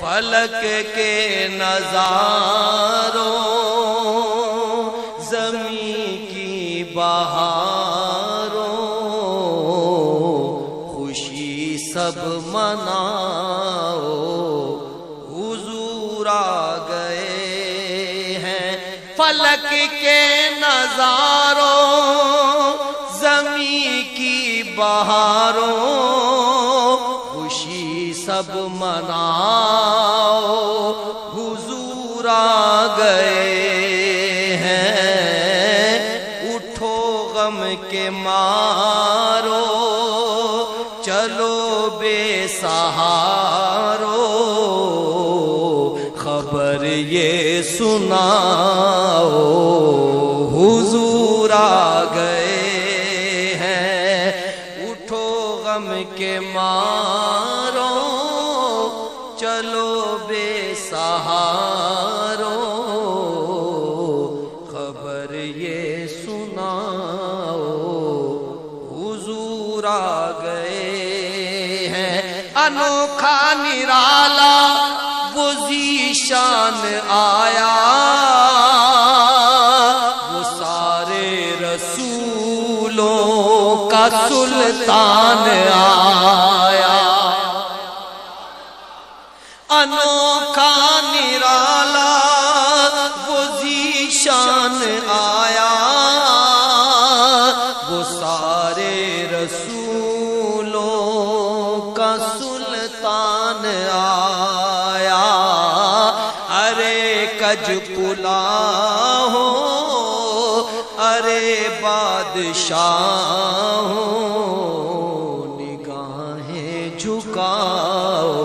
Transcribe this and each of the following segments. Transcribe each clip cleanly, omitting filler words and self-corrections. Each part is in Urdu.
فلک کے نظاروں زمین کی بہاروں خوشی سب مناؤ حضور آ گئے ہیں فلک کے نظاروں زمین کی بہاروں خوشی سب مناؤ حضور آ گئے ہیں اٹھو غم کے مارو چلو بے سہارو خبر یہ سناؤ حضور آ گئے ہیں اٹھو غم کے مارو چلو بے سہارو خبر یہ سناؤ حضور آ گئے ہیں انوکھا نرالا وہ ذیشان آیا وہ سارے رسولوں کا سلطان آیا انوکھا نرالا وہ ذیشان آیا وہ سارے رسولوں کا سلطان آیا ارے کج کلا ہو ارے بادشاہ ہو نگاہیں جھکاؤ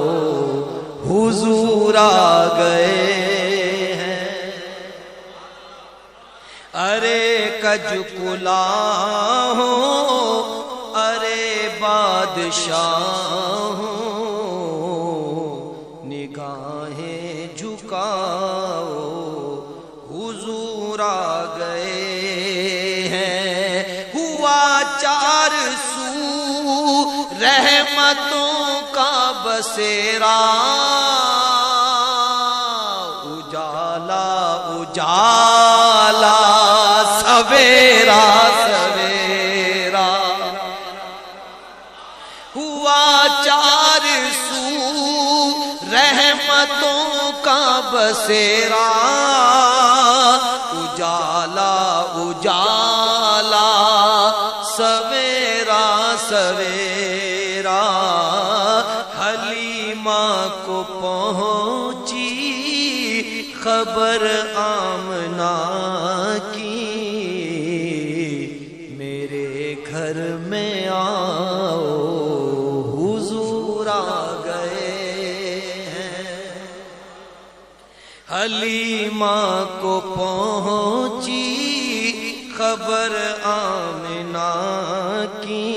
حضور آ گئے ہیں ارے کج کلا ہو ارے بادشاہ ہو نگاہیں جھکاؤ حضور آ گئے ہیں ہوا 400 رحمتوں کا بسیرا اجالا اجالا سویرا سویرا ہوا 400 رحمتوں کا بسیرا اجالا اجالا سویرا سویرا حلیمہ کو پہنچی خبر آمنہ کی میرے گھر میں آؤ حضور آ گئے ہیں حلیمہ کو پہنچی خبر آمنہ کی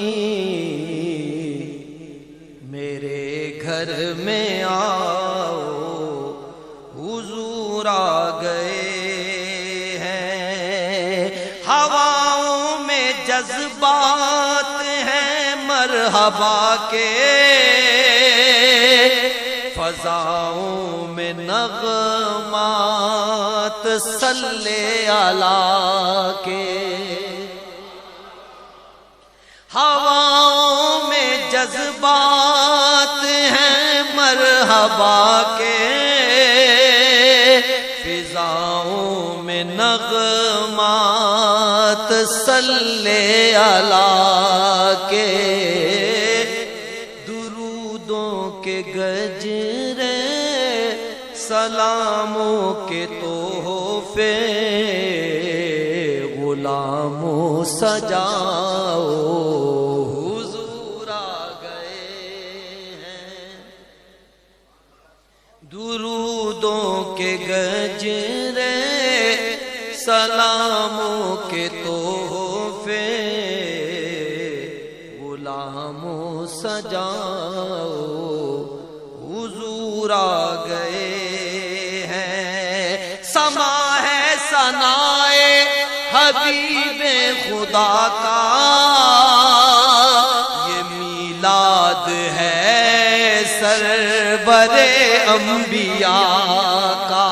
میرے گھر میں آؤ حضور آ گئے ہیں ہواؤں میں جذبات ہیں مرحبا کے فضاؤں میں نغمات صلی اللہ کے ہواؤں میں جذبات ہیں مرحبا کے فضاؤں میں نغمات صلی اللہ کے درودوں کے گجرے سلاموں کے تحفے غلاموں سجاؤ حضور آ گئے ہیں درودوں کے گجرے سلاموں کے تحفے غلاموں سجاؤ حضور آ گئے ہیں سما ہے ثنائے حبیب خدا کا یہ میلاد ہے سرور انبیاء کا،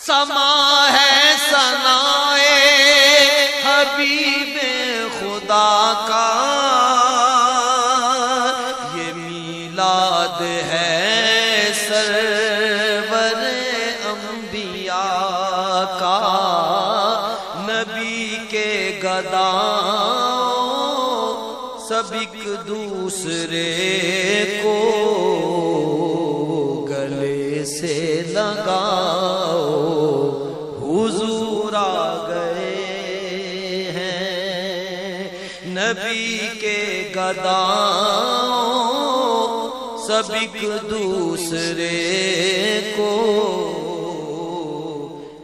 سما ہے ثنائے حبیب خدا کا، یہ میلاد ہے سرور انبیاء کا، نبی کے گداؤں سب ایک دوسرے کو گلے سے لگاؤ، حضور آ گئے ہیں، نبی کے گداؤں سب ایک دوسرے کو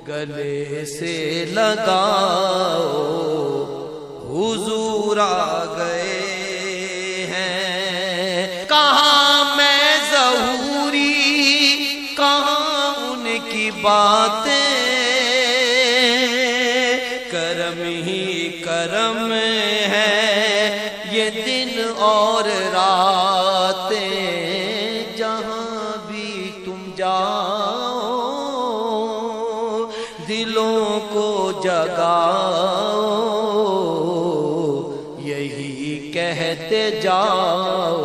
گلے سے لگاؤ، حضور آ گئے ہیں۔ کہاں میں ظہوری، کہاں ان کی باتیں، کرم ہی کرم ہے یہ دن اور راتیں، جہاں بھی تم جاؤ دلوں کو جگاؤ، یہی کہتے جاؤ،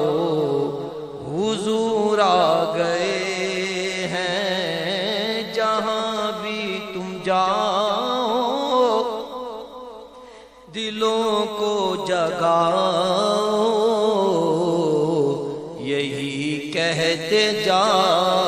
حضور آ گئے ہیں، جہاں بھی تم جاؤ دلوں کو جگاؤ، یہی کہتے جاؤ،